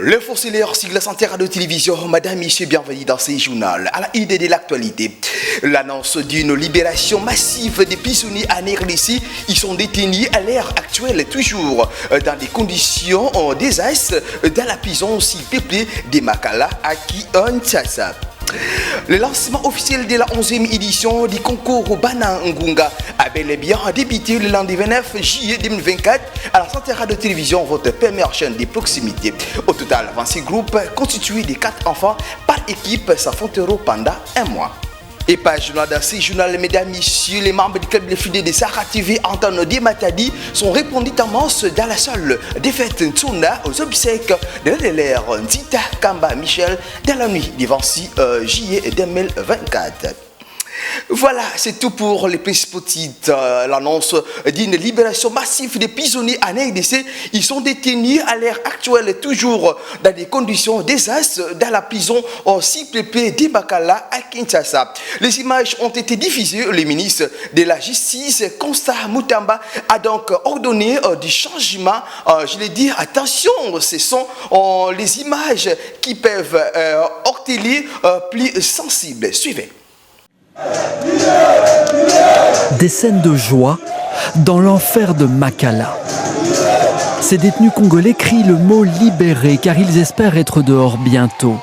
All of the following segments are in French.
Le fonctionnaire sigle santé radio-télévision, madame, messieurs, bienvenue dans ces journaux. À la idée de l'actualité, l'annonce d'une libération massive des prisonniers en RDC, ils sont détenus à l'heure actuelle toujours dans des conditions désastres dans la prison si peuplée de Makala à Kinshasa. Le lancement officiel de la 11e édition du concours Bana Ngunga a bel et bien débuté le lundi 29 juillet 2024 à la Santé Radio Télévision, votre première chaîne de proximité. Au total, 26 groupes constitués de 4 enfants par équipe s'affronteront pendant un mois. Et page dans ces journaux, mesdames, messieurs, les membres du club de fidèles de Sahara TV, Antoine Dimatadi, sont répondus en masse dans la salle des fêtes Tsuna aux obsèques de l'élève Nzita Kamba Michel dans la nuit du 26 juillet 2024. Voilà, c'est tout pour les principaux titres. L'annonce d'une libération massive des prisonniers en RDC. Ils sont détenus à l'heure actuelle toujours dans des conditions désastres dans la prison au CPP d'Ibakala à Kinshasa. Les images ont été diffusées. Le ministre de la Justice, Constant Mutamba, a donc ordonné du changement. Je l'ai dit, attention, ce sont les images qui peuvent heurter les plus sensibles. Suivez. Des scènes de joie dans l'enfer de Makala. Ces détenus congolais crient le mot libéré car ils espèrent être dehors bientôt.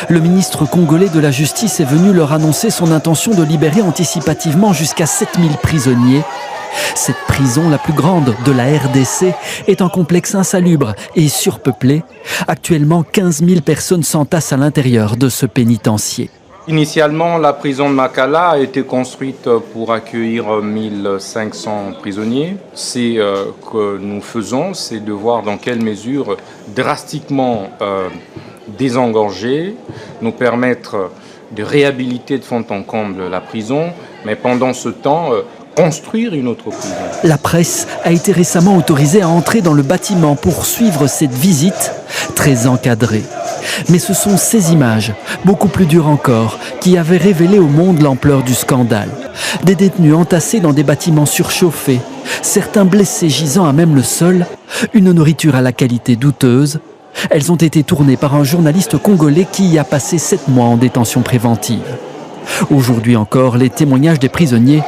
Le ministre congolais de la Justice est venu leur annoncer son intention de libérer anticipativement jusqu'à 7000 prisonniers. Cette prison, la plus grande de la RDC, est un complexe insalubre et surpeuplé. Actuellement, 15 000 personnes s'entassent à l'intérieur de ce pénitencier. Initialement, la prison de Makala a été construite pour accueillir 1500 prisonniers. C'est que nous faisons, c'est de voir dans quelle mesure drastiquement désengorger, nous permettre de réhabiliter de fond en comble la prison, mais pendant ce temps, construire une autre prison. La presse a été récemment autorisée à entrer dans le bâtiment pour suivre cette visite très encadrée. Mais ce sont ces images, beaucoup plus dures encore, qui avaient révélé au monde l'ampleur du scandale. Des détenus entassés dans des bâtiments surchauffés, certains blessés gisant à même le sol, une nourriture à la qualité douteuse. Elles ont été tournées par un journaliste congolais qui y a passé 7 mois en détention préventive. Aujourd'hui encore, les témoignages des prisonniers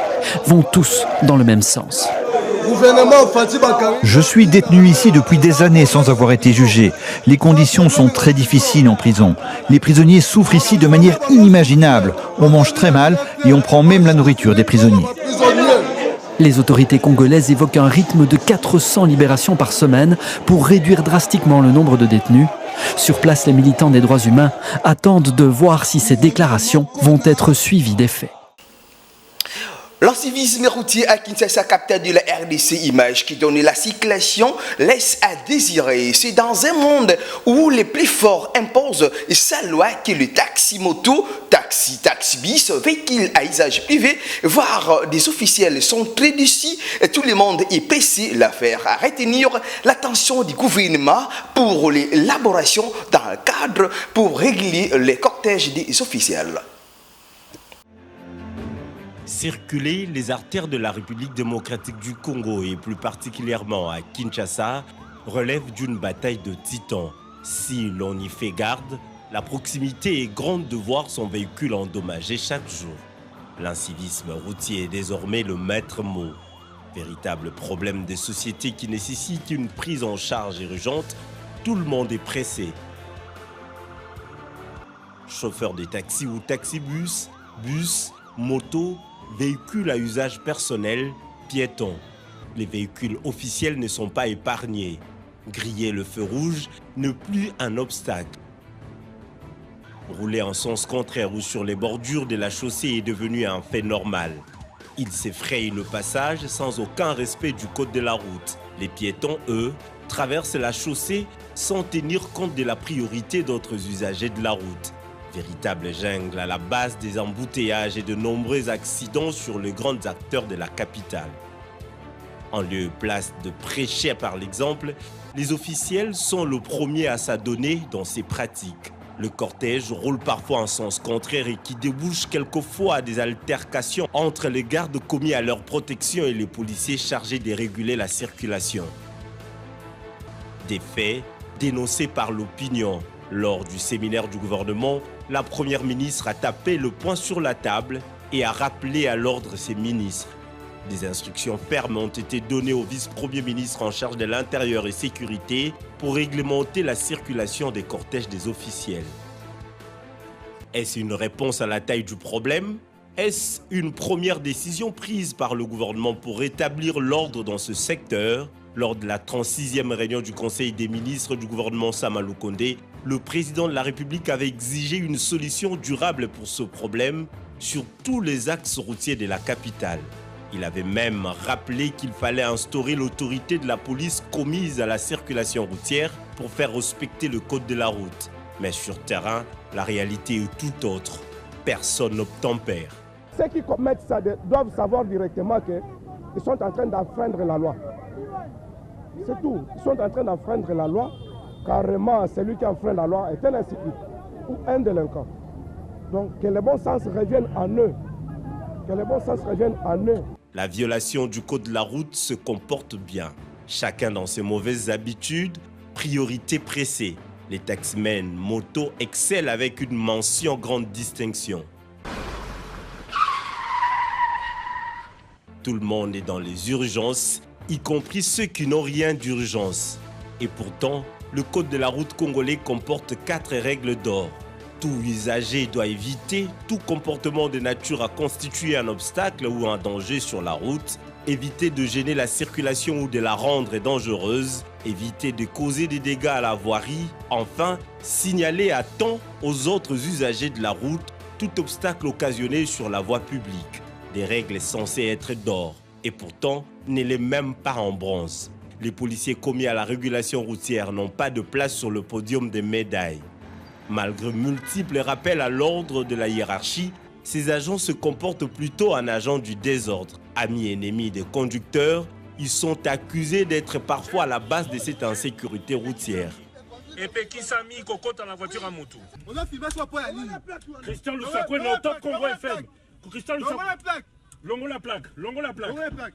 vont tous dans le même sens. Je suis détenu ici depuis des années sans avoir été jugé. Les conditions sont très difficiles en prison. Les prisonniers souffrent ici de manière inimaginable. On mange très mal et on prend même la nourriture des prisonniers. Les autorités congolaises évoquent un rythme de 400 libérations par semaine pour réduire drastiquement le nombre de détenus. Sur place, les militants des droits humains attendent de voir si ces déclarations vont être suivies des faits. L'incivisme routier à Kinshasa, capitale de la RDC, image qui donne la circulation laisse à désirer. C'est dans un monde où les plus forts imposent sa loi que le taxi-moto, taxi-bis, véhicule à usage privé, voire des officiels sont très déçus. Tout le monde est pressé l'affaire à retenir l'attention du gouvernement pour l'élaboration d'un cadre pour régler les cortèges des officiels. Circuler les artères de la République démocratique du Congo et plus particulièrement à Kinshasa relève d'une bataille de titans. Si l'on y fait garde, la proximité est grande de voir son véhicule endommagé chaque jour. L'incivisme routier est désormais le maître mot. Véritable problème des sociétés qui nécessite une prise en charge urgente, tout le monde est pressé. Chauffeurs de taxi ou taxibus, bus, moto, véhicules à usage personnel, piétons. Les véhicules officiels ne sont pas épargnés. Griller le feu rouge n'est plus un obstacle. Rouler en sens contraire ou sur les bordures de la chaussée est devenu un fait normal. Ils s'effrayent le passage sans aucun respect du code de la route. Les piétons, eux, traversent la chaussée sans tenir compte de la priorité d'autres usagers de la route. Véritable jungle à la base des embouteillages et de nombreux accidents sur les grands acteurs de la capitale. En lieu et place de prêcher par l'exemple, les officiels sont le premier à s'adonner dans ces pratiques. Le cortège roule parfois en sens contraire et qui débouche quelquefois à des altercations entre les gardes commis à leur protection et les policiers chargés de réguler la circulation. Des faits dénoncée par l'opinion. Lors du séminaire du gouvernement, la première ministre a tapé le poing sur la table et a rappelé à l'ordre ses ministres. Des instructions fermes ont été données au vice-premier ministre en charge de l'intérieur et sécurité pour réglementer la circulation des cortèges des officiels. Est-ce une réponse à la taille du problème? Est-ce une première décision prise par le gouvernement pour rétablir l'ordre dans ce secteur? Lors de la 36e réunion du Conseil des ministres du gouvernement Sama Lukonde, le président de la République avait exigé une solution durable pour ce problème sur tous les axes routiers de la capitale. Il avait même rappelé qu'il fallait instaurer l'autorité de la police commise à la circulation routière pour faire respecter le code de la route. Mais sur terrain, la réalité est tout autre. Personne n'obtempère. Ceux qui commettent ça doivent savoir directement qu'ils sont en train d'enfreindre la loi. C'est tout. Ils sont en train d'enfreindre la loi. Carrément, celui qui enfreint la loi est un insécurité ou un délinquant. Donc, que le bon sens revienne en eux. Que le bon sens revienne en eux. La violation du code de la route se comporte bien. Chacun dans ses mauvaises habitudes, priorité pressée. Les taximens moto excellent avec une mention grande distinction. Tout le monde est dans les urgences, y compris ceux qui n'ont rien d'urgence. Et pourtant, le code de la route congolais comporte 4 règles d'or. Tout usager doit éviter tout comportement de nature à constituer un obstacle ou un danger sur la route, éviter de gêner la circulation ou de la rendre dangereuse, éviter de causer des dégâts à la voirie, enfin, signaler à temps aux autres usagers de la route tout obstacle occasionné sur la voie publique. Des règles censées être d'or, et pourtant ne les même pas en bronze. Les policiers commis à la régulation routière n'ont pas de place sur le podium des médailles. Malgré multiples rappels à l'ordre de la hiérarchie, ces agents se comportent plutôt en agents du désordre. Amis et ennemis des conducteurs, ils sont accusés d'être parfois à la base de cette insécurité routière. Et puis qui s'est mis cocotte dans la voiture à moto. Christian Lusakwe, non, top Congo FM. Christian Lusakwe, longo la plaque.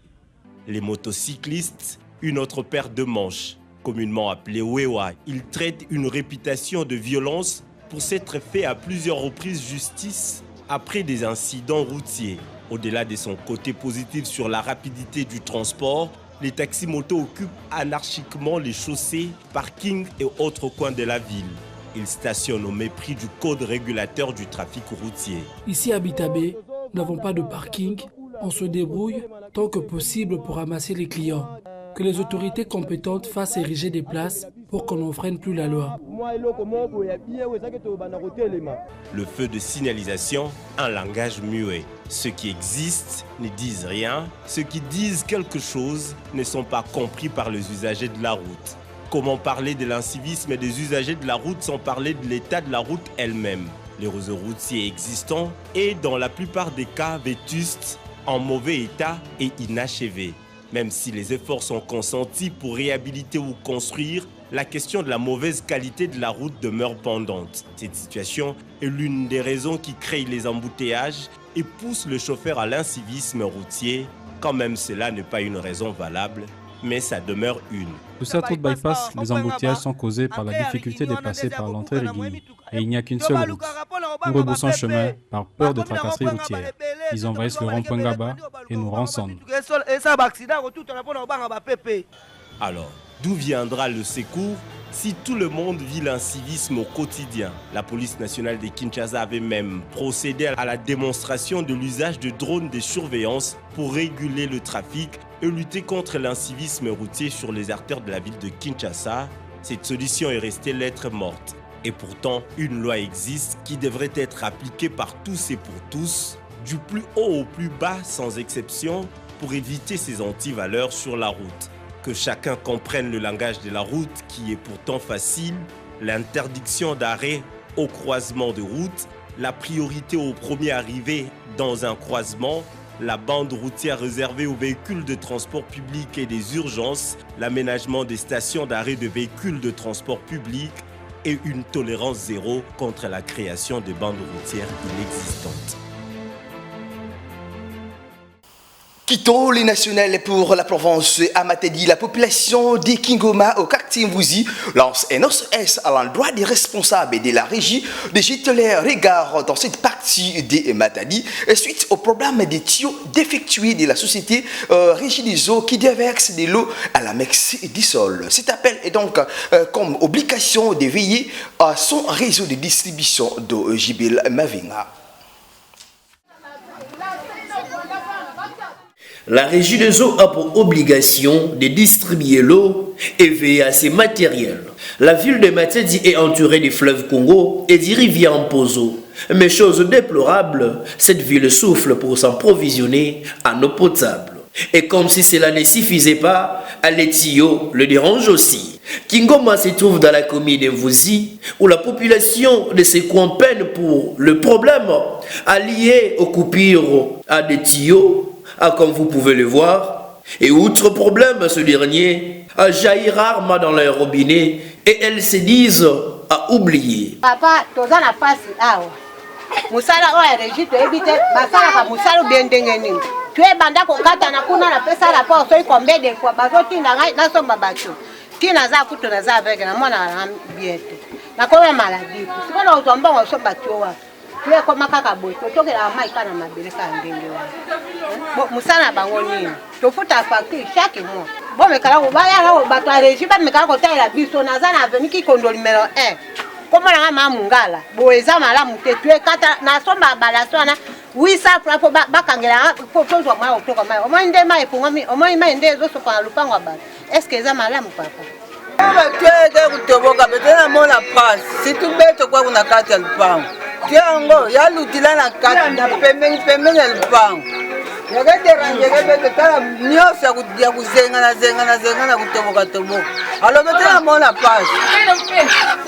Les motocyclistes, une autre paire de manches. Communément appelé Wewa, il traite une réputation de violence pour s'être fait à plusieurs reprises justice après des incidents routiers. Au-delà de son côté positif sur la rapidité du transport, les taxis-motos occupent anarchiquement les chaussées, parkings et autres coins de la ville. Ils stationnent au mépris du code régulateur du trafic routier. Ici à Bitabé, nous n'avons pas de parking. On se débrouille tant que possible pour ramasser les clients. Que les autorités compétentes fassent ériger des places pour qu'on n'enfreigne plus la loi. Le feu de signalisation, un langage muet. Ceux qui existent ne disent rien, ceux qui disent quelque chose ne sont pas compris par les usagers de la route. Comment parler de l'incivisme des usagers de la route sans parler de l'état de la route elle-même? Les réseaux routiers existants et dans la plupart des cas vétustes, en mauvais état et inachevés. Même si les efforts sont consentis pour réhabiliter ou construire, la question de la mauvaise qualité de la route demeure pendante. Cette situation est l'une des raisons qui créent les embouteillages et pousse le chauffeur à l'incivisme routier, quand même cela n'est pas une raison valable, mais ça demeure une. Sur cette route bypass, les embouteillages sont causés par la difficulté de passer par l'entrée Rigini. Et il n'y a qu'une seule route. Nous rebroussons chemin par peur de tracasseries routières. Ils envahissent le rond-point Gaba et nous rançonnent. Alors, d'où viendra le secours si tout le monde vit l'incivisme au quotidien? La police nationale de Kinshasa avait même procédé à la démonstration de l'usage de drones de surveillance pour réguler le trafic et lutter contre l'incivisme routier sur les artères de la ville de Kinshasa. Cette solution est restée lettre morte. Et pourtant, une loi existe qui devrait être appliquée par tous et pour tous, du plus haut au plus bas sans exception, pour éviter ces antivaleurs sur la route. Que chacun comprenne le langage de la route qui est pourtant facile, l'interdiction d'arrêt au croisement de route, la priorité au premier arrivé dans un croisement, la bande routière réservée aux véhicules de transport public et des urgences, l'aménagement des stations d'arrêt de véhicules de transport public et une tolérance zéro contre la création de bandes routières inexistantes. Quittons les nationales pour la Provence. À Matadi, la population des Kingoma au quartier Mvouzi lance un SOS à l'endroit des responsables de la régie de jeter les regards dans cette partie de Matadi suite au problème des tuyaux défectués de la société Régie des eaux qui déverse de l'eau à la Mex du sol. Cet appel est donc comme obligation de veiller à son réseau de distribution d'eau Jibil Mavinga. La régie des eaux a pour obligation de distribuer l'eau et veiller à ses matériels. La ville de Matadi est entourée des fleuves Congo et des rivières en Pozo. Mais chose déplorable, cette ville souffle pour s'approvisionner en eau potable. Et comme si cela ne suffisait pas, les tuyaux le dérangent aussi. Kingoma se trouve dans la commune de Mvouzi, où la population de ces coins peine pour le problème lié aux coupures à des tuyaux, comme vous pouvez le voir. Et outre problème, ce dernier jaillit rarement dans leur robinet et elles se disent à oublier. Papa, tu as la face là. Musala oya rejite ebite basala ka musala biendengeni. Tu es banda ko kata na kuna na pesa la pa so ikombe de kwa bazoti na ngai na somba bacho. Tina za kuto na za avec na mona na biete. Na ko maladi. Sikona utomba ngo so bacho wa. Tu es comme kaka boy. To toke la mai kana mabele ka ndenge wa. Musala bango nini. To futa facture chaque mois. Bon me kala ko ba ya la bato reji ba me kala ko ta la biso na za na veni ki kondo numéro 1. Comment on a mungala, boeza malamu tetue kata na somba balaswana, oui ça pour bakangela pour tout moi autour comme moi. Au moins ndema et pour moi, au moins ndé zo so kwa lupango ba. Est-ce que ça malamu papa? Tu es kutoboka betena mona passe. Si tu bête quoi kuna kati lupango. Tu ango ya lutila na kati na pembeni lupango. Yagete ranjege bete kala nyosa kudia kuzenga na kutoboka toboka. Alors betena mona passe.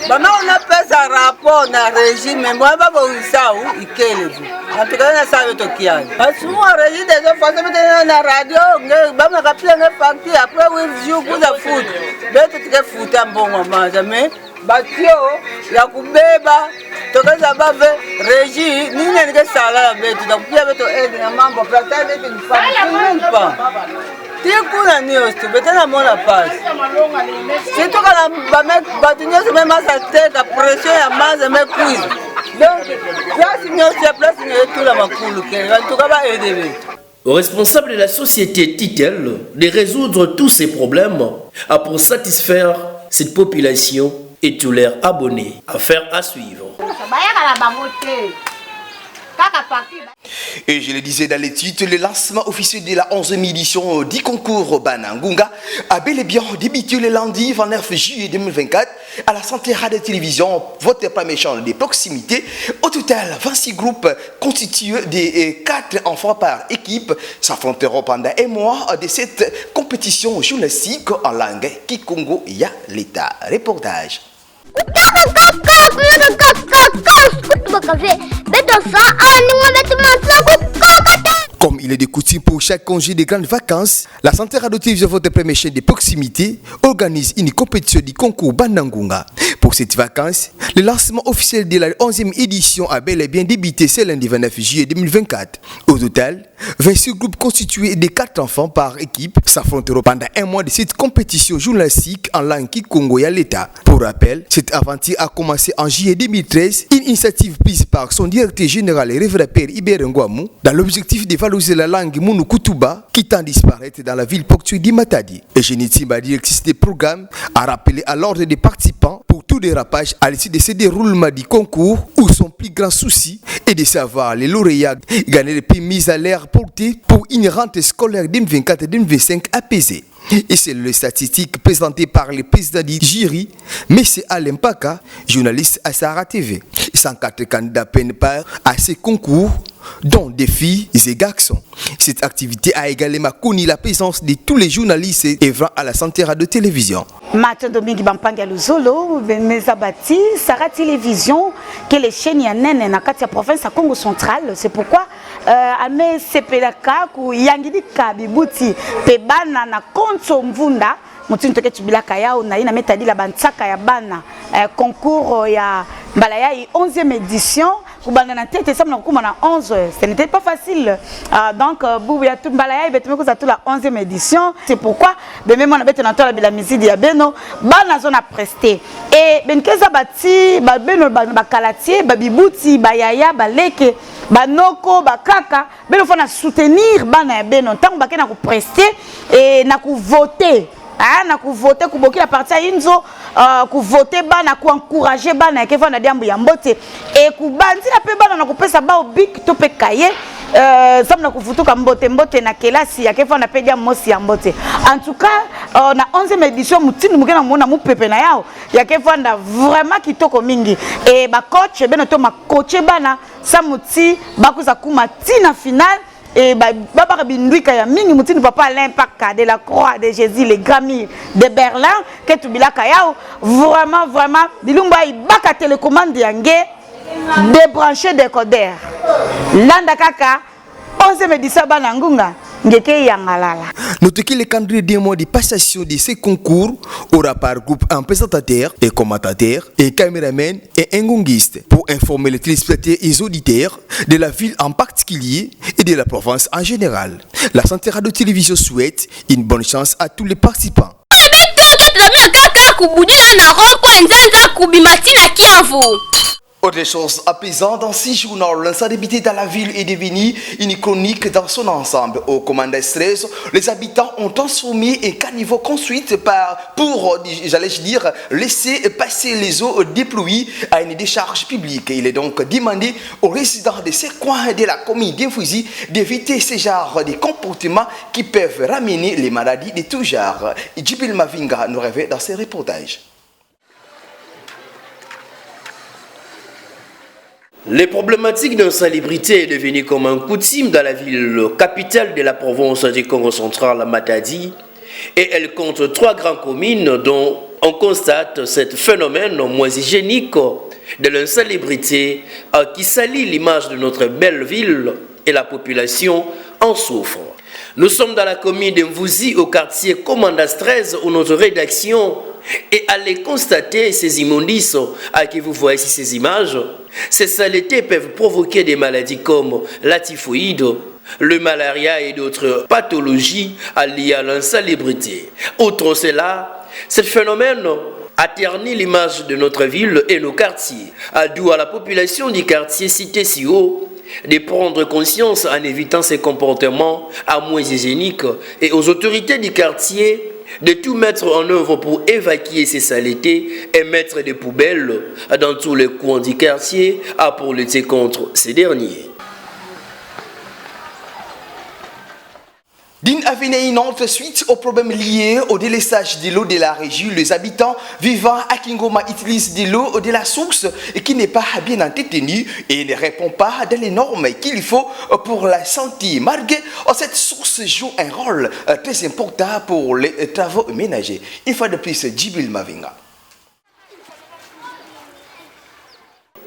Bama on a pesa rapport na régime moi ba bo usau ikelevu. En tout cas na sabe to kiani. Asuma régime des enfants betena na radio nge bama ka plein facture après oui jour pour la foot. Bete tike foot ambongo manja mais batio ya kubeba tokaza bave régie nini nige sala betu da kupia beto aide na mambo plata betu ni pas tikuna news tu betana mona passe si to kala ba mek batunyo se même ça teka pression ya maze me quiz donc place news ya place ni tout la makulu ke en tout cas ba aider betu. Au responsable de la société Titel de résoudre tous ces problèmes pour satisfaire cette population et tous leurs abonnés. Affaire à suivre. Et je le disais dans les titres, le lancement officiel de la 11e édition du concours Banangunga a bel et bien débuté le lundi 29 juillet 2024 à la Santé Radio Télévision, votre premier champ de proximité. Au total, 26 groupes constitués de 4 enfants par équipe s'affronteront pendant un mois de cette compétition journalistique en langue Kikongo ya l'État. Reportage. Comme il est de coutume pour chaque congé des grandes vacances, la Santé Radio Télévision, votre première chaîne de proximité, organise une compétition du concours Banangunga. Pour cette vacances, le lancement officiel de la 11e édition a bel et bien débuté ce lundi 29 juillet 2024. Au total, 26 groupes constitués de 4 enfants par équipe s'affronteront pendant un mois de cette compétition journalistique en langue Kikongo ya l'État. Pour rappel, cette aventure a commencé en juillet 2013, une initiative prise par son directeur général, Révérend Père Ibere Ngouamou, dans l'objectif de valoriser la langue Munu Kutuba qui tend à disparaître dans la ville portuaire d'Imatadi. Et Genitime, directrice des programmes, a rappelé à l'ordre des participants pour tout dérapage à l'issue de ce déroulement du concours où son plus grand souci est de savoir les lauréats gagner les prix mis à l'air portés pour une rentrée scolaire 2024-2025 apaisée. Et c'est le statistique présenté par le président du jury, M. Alain Paka, journaliste à Sahara TV. 104 candidats prennent part à ces concours, dont des filles et garçons. Cette activité a également connu la présence de tous les journalistes œuvrant à la Santé Radio Télévision. Mathieu Domingue Bampanga Luzolo, Mesabati, Sahara Télévision, qui est les chaînes Yanen na Katia province à Congo central. C'est pourquoi Ame Sepelaka, Yangidi Kabibuti, Pebana na Konso Mvunda, mutini toke tubilaka yao na ina metadi la bantsaka ya bana concours ya Balaya 11e édition kubanda na tête ça na kuma na 11 ce n'était pas facile donc bubu ya tout Balaya betume ko za tout la 11e édition c'est pourquoi même on a betu na tola bila misidi ya beno bana zona presté et benkeza bati ba beno ba kalatier ba bibuti ba yaya ba leke ba noko ba kaka beno fona soutenir bana ya beno tant ba kena ko prester et na ko voter na ku voter ku boki la partie inzo ku voter bana ku encourager bana ke vana diambu ya mbote et ku bandi na pe bana na ku pesa ba obik to pe kaye samna ku futuka mbote mbote na kelasi ya ke vana pe dia mosi ya mbote en tout cas na 11e édition mutini mukena mona mu pepe na yao ya ke vana vraiment kitoko mingi et ba coach beno to ma coach bana samuti bakuza kuma tina final et baba binduika ya mingi mutini papa l'impact de la croix de Jésus les Grammy de Berlin que tu bilaka yao vraiment bilumba ibaka télécommande yange débrancher décodeur landa kaka 11e édition bana ngunga ngeke yangalala. Notez que le calendrier des mois de passation de ces concours aura par groupe un présentateur et commentateur, un caméraman et un gongiste pour informer les téléspectateurs et les auditeurs de la ville en particulier et de la province en général. La Santé Radio Télévision souhaite une bonne chance à tous les participants. Autre chose apaisante dans ces journaux, l'instabilité dans la ville est devenue une chronique dans son ensemble. Au commandant 13, les habitants ont transformé un caniveau construit pour, j'allais dire, laisser passer les eaux déployées à une décharge publique. Il est donc demandé aux résidents de ces coins de la commune d'Infouzi d'éviter ce genre de comportements qui peuvent ramener les maladies de tout genre. Djibril Mavinga nous révèle dans ses reportages. Les problématiques d'insalubrité est devenue comme un coutume dans la ville capitale de la province du Congo central, Matadi, et elle compte 3 grandes communes dont on constate ce phénomène moins hygiénique de l'insalubrité qui salit l'image de notre belle ville et la population en souffre. Nous sommes dans la commune de Mvouzi au quartier Commandas 13 où notre rédaction et allez constater ces immondices à qui vous voyez ici ces images. Ces saletés peuvent provoquer des maladies comme la typhoïde, le malaria et d'autres pathologies liées à l'insalubrité. Outre cela, ce phénomène a terni l'image de notre ville et nos quartiers, d'où à la population du quartier cité si haut de prendre conscience en évitant ces comportements moins hygiéniques et aux autorités du quartier de tout mettre en œuvre pour évacuer ces saletés et mettre des poubelles dans tous les coins du quartier pour lutter contre ces derniers. D'une avenue une autre suite aux problèmes liés au délestage de l'eau de la région, les habitants vivant à Kingoma utilisent de l'eau de la source qui n'est pas bien entretenue et ne répond pas dans les normes qu'il faut pour la santé. Malgré cette source joue un rôle très important pour les travaux ménagers. Une fois de plus, Djibril Mavinga.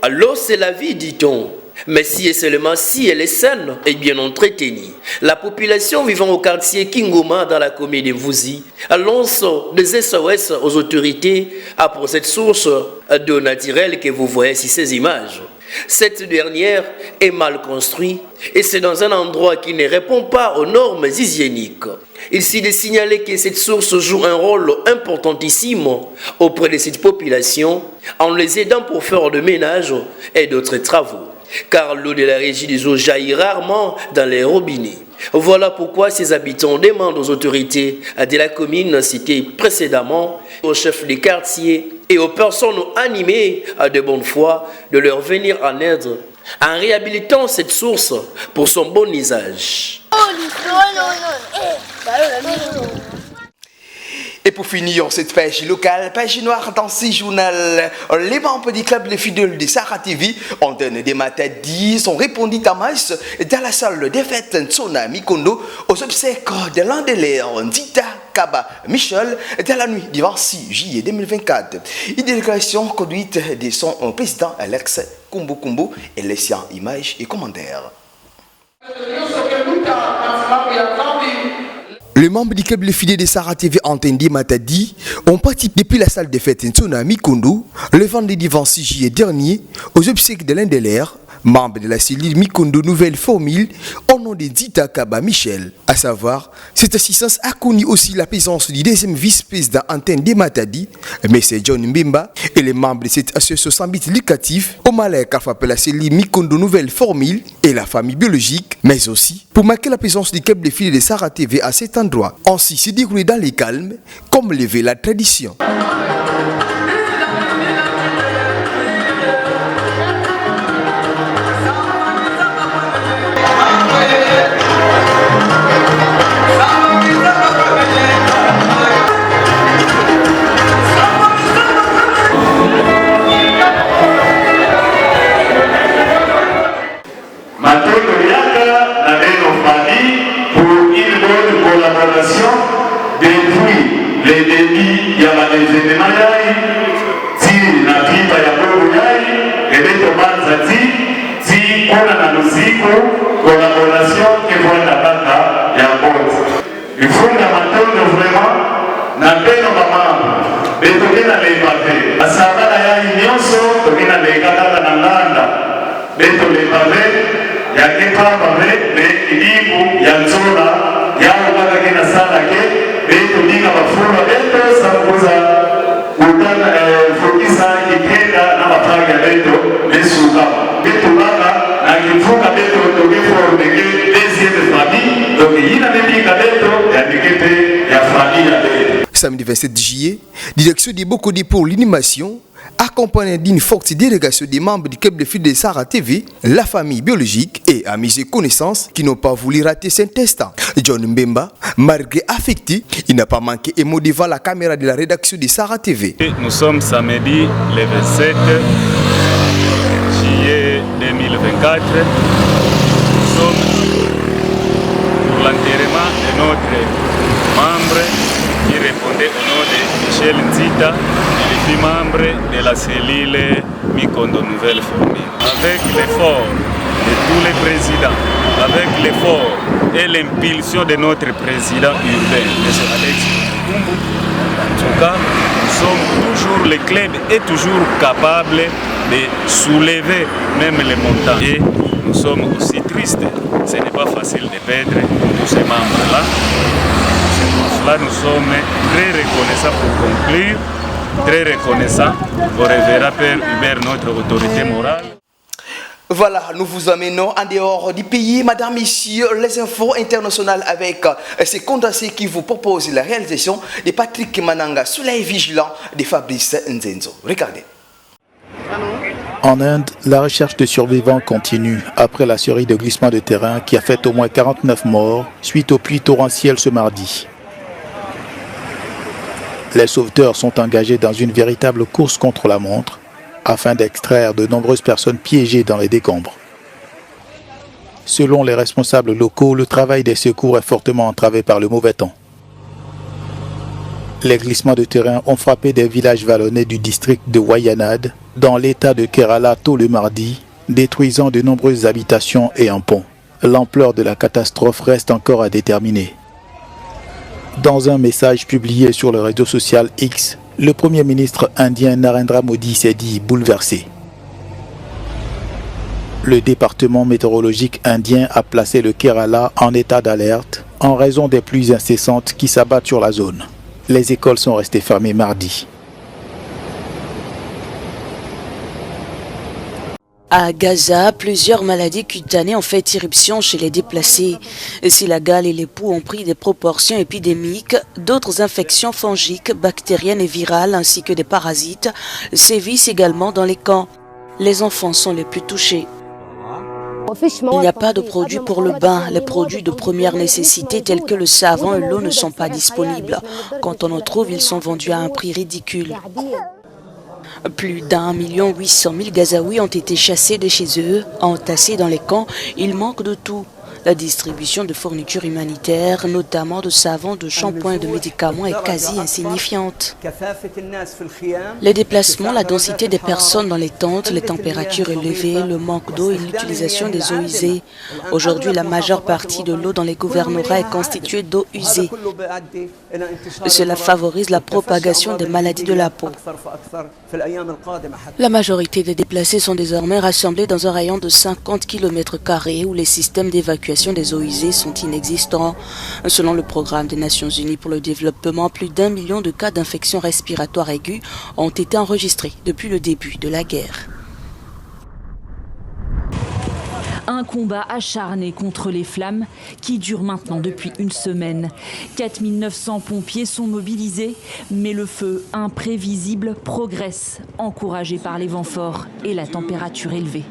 L'eau, c'est la vie, dit-on. Mais si et seulement si elle est saine et bien entretenue. La population vivant au quartier Kingoma dans la commune de Mvouzi lance des SOS aux autorités pour cette source d'eau naturelle que vous voyez sur ces images. Cette dernière est mal construite et c'est dans un endroit qui ne répond pas aux normes hygiéniques. Il s'est de signaler que cette source joue un rôle importantissime auprès de cette population en les aidant pour faire le ménage et d'autres travaux. Car l'eau de la régie des eaux jaillit rarement dans les robinets. Voilà pourquoi ces habitants demandent aux autorités de la commune citée précédemment, aux chefs des quartiers et aux personnes animées de bonne foi de leur venir en aide en réhabilitant cette source pour son bon usage. Et pour finir cette page locale, page noire dans ce journal, les membres du club Les Fidèles de Sarah TV ont donné des matadis, ont répondu à masse dans la salle des fêtes Ntsona Mikondo aux obsèques de l'un de l'air Ndita Kaba Michel dans la nuit du 26 juillet 2024. Une délégation conduite de son président Alex Kumbu Kumbu et laissant images et commentaires. Les membres du câble fidèle de Sarah TV Antendi Matadi ont parti depuis la salle de fête Nsona Mikondo le vendredi 26 juillet dernier aux obsèques de l'un des leurs, membre de la cellule Mikondo Nouvelle Formule au nom de Dita Kaba Michel. À savoir, cette assistance a connu aussi la présence du deuxième vice-président Antendi Matadi, M. John Mbemba, et les membres de cette association sans but lucratif au Malais car frappé la cellule Mikondo Nouvelle Formule et la famille biologique, mais aussi pour marquer la présence du câble fidèle de Sarah TV à cet endroit. Ainsi se déroulé dans les calmes, comme le veut la tradition. Depuis les débits, il y a des événements, si la grippe ya bobo et les tomates si on a la musique, collaboration qui vont la bata ya bobo. Il faut que vraiment, na beno mama, betoke na le pavé. A sabana ya inyoso, toke na le kata na nganda, beto le pavé, ya kepa pavé, le ilibu, ya nzola, ya ubaka kena sala ke. Beto diga mafuno beto sabuza utana fokisa ikenda na mapaga beto besuka beto baka na kifuka beto toke formeke deuxième famille donc ina nebika beto ya dikete ya famille ya beto. Samedi 27 juillet, direction de Bokodi pour l'animation, accompagné d'une forte délégation des membres du club de fil de Sarah TV, la famille biologique et amis et connaissances qui n'ont pas voulu rater cet instant. John Mbemba, malgré affecté, il n'a pas manqué émo devant la caméra de la rédaction de Sarah TV. Nous sommes samedi le 27 juillet 2024. Nous sommes pour l'enterrement de notre membre qui répondait au nom de Michel Nzita, il est membre de la cellule Mikondo Nouvelle Formule. Avec l'effort de tous les présidents, avec l'effort et l'impulsion de notre président urbain, M. Alex Kumbu, en tout cas, nous sommes toujours, le club est toujours capable de soulever même les montants. Et nous sommes aussi tristes. Ce n'est pas facile de perdre tous ces membres-là. Là, nous sommes très reconnaissants pour conclure, très reconnaissants au révérend Père Hubert, notre autorité morale. Voilà, nous vous amenons en dehors du pays, madame, messieurs, les infos internationales avec ces condensés qui vous proposent la réalisation de Patrick Mananga sous l'œil vigilant de Fabrice Nzenzo. Regardez. En Inde, la recherche de survivants continue après la série de glissements de terrain qui a fait au moins 49 morts suite aux pluies torrentielles ce mardi. Les sauveteurs sont engagés dans une véritable course contre la montre afin d'extraire de nombreuses personnes piégées dans les décombres. Selon les responsables locaux, le travail des secours est fortement entravé par le mauvais temps. Les glissements de terrain ont frappé des villages vallonnés du district de Wayanad, dans l'état de Kerala tôt le mardi, détruisant de nombreuses habitations et un pont. L'ampleur de la catastrophe reste encore à déterminer. Dans un message publié sur le réseau social X, le Premier ministre indien Narendra Modi s'est dit bouleversé. Le département météorologique indien a placé le Kerala en état d'alerte en raison des pluies incessantes qui s'abattent sur la zone. Les écoles sont restées fermées mardi. À Gaza, plusieurs maladies cutanées ont fait irruption chez les déplacés. Si la gale et les poux ont pris des proportions épidémiques, d'autres infections fongiques, bactériennes et virales ainsi que des parasites sévissent également dans les camps. Les enfants sont les plus touchés. Il n'y a pas de produits pour le bain. Les produits de première nécessité tels que le savon et l'eau ne sont pas disponibles. Quand on en trouve, ils sont vendus à un prix ridicule. Plus d'1 800 000 Gazaouis ont été chassés de chez eux, entassés dans les camps. Il manque de tout. La distribution de fournitures humanitaires, notamment de savons, de shampoings et de médicaments, est quasi insignifiante. Les déplacements, la densité des personnes dans les tentes, les températures élevées, le manque d'eau et l'utilisation des eaux usées. Aujourd'hui, la majeure partie de l'eau dans les gouvernorats est constituée d'eau usée. Cela favorise la propagation des maladies de la peau. La majorité des déplacés sont désormais rassemblés dans un rayon de 50 km² où les systèmes d'évacuation des eaux usées sont inexistants. Selon le programme des Nations Unies pour le développement, plus d'1 million de cas d'infections respiratoires aiguës ont été enregistrés depuis le début de la guerre. Un combat acharné contre les flammes qui dure maintenant depuis une semaine. 4900 pompiers sont mobilisés, mais le feu imprévisible progresse, encouragé par les vents forts et la température élevée.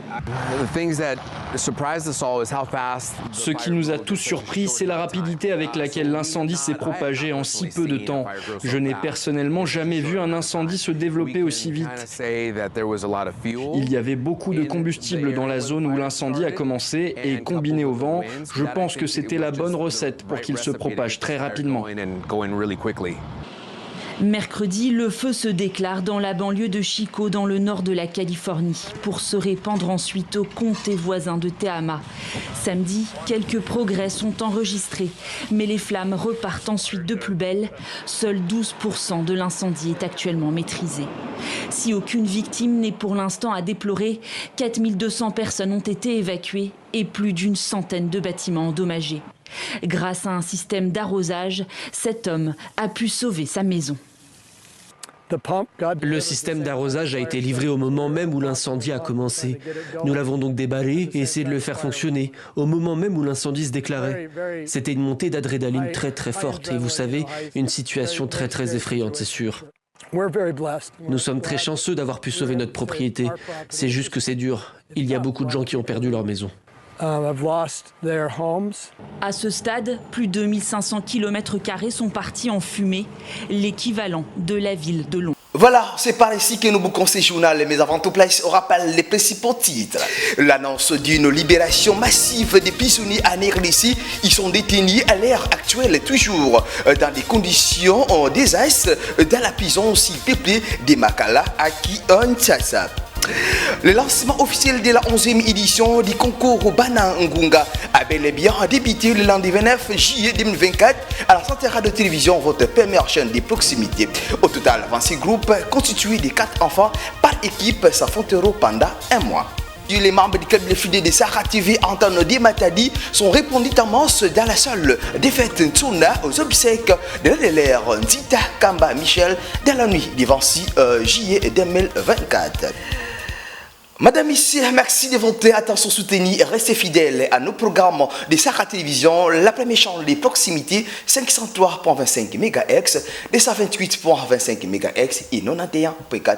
Ce qui nous a tous surpris, c'est la rapidité avec laquelle l'incendie s'est propagé en si peu de temps. Je n'ai personnellement jamais vu un incendie se développer aussi vite. Il y avait beaucoup de combustible dans la zone où l'incendie a commencé et combiné au vent, je pense que c'était la bonne recette pour qu'il se propage très rapidement. Mercredi, le feu se déclare dans la banlieue de Chico, dans le nord de la Californie, pour se répandre ensuite aux comtés voisins de Tehama. Samedi, quelques progrès sont enregistrés, mais les flammes repartent ensuite de plus belle. Seul 12% de l'incendie est actuellement maîtrisé. Si aucune victime n'est pour l'instant à déplorer, 4200 personnes ont été évacuées et plus d'une centaine de bâtiments endommagés. Grâce à un système d'arrosage, cet homme a pu sauver sa maison. Le système d'arrosage a été livré au moment même où l'incendie a commencé. Nous l'avons donc déballé et essayé de le faire fonctionner au moment même où l'incendie se déclarait. C'était une montée d'adrénaline très très forte et vous savez, une situation très très effrayante, c'est sûr. Nous sommes très chanceux d'avoir pu sauver notre propriété. C'est juste que c'est dur. Il y a beaucoup de gens qui ont perdu leur maison. À ce stade, plus de 1500 km² sont partis en fumée, l'équivalent de la ville de Londres. Voilà, c'est par ici que nous bouclons ces journaux, mais avant tout place, on rappelle les principaux titres. L'annonce d'une libération massive des prisonniers en RDC, ils sont détenus à l'heure actuelle toujours dans des conditions désastres dans la prison aussi peuplée de Makala à Kinshasa. Le lancement officiel de la 11e édition du concours Bana Ngunga a bel et bien débuté le lundi 29 juillet 2024 à la Centre de télévision, votre première chaîne de proximité. Au total, 26 groupes constitués de 4 enfants par équipe s'affronteront pendant un mois. Les membres du club de fidèles de Sahara TV Antoine Di Matadi sont répondus en masse dans la salle des fêtes Tsuna aux obsèques de l'élève Nzita Kamba Michel dans la nuit du 26 juillet 2024. Madame, messieurs, merci de votre attention soutenue et restez fidèles à nos programmes de Sahara Télévision, la première chaîne de proximité 503.25 MHz, 228.25 MHz et 91.4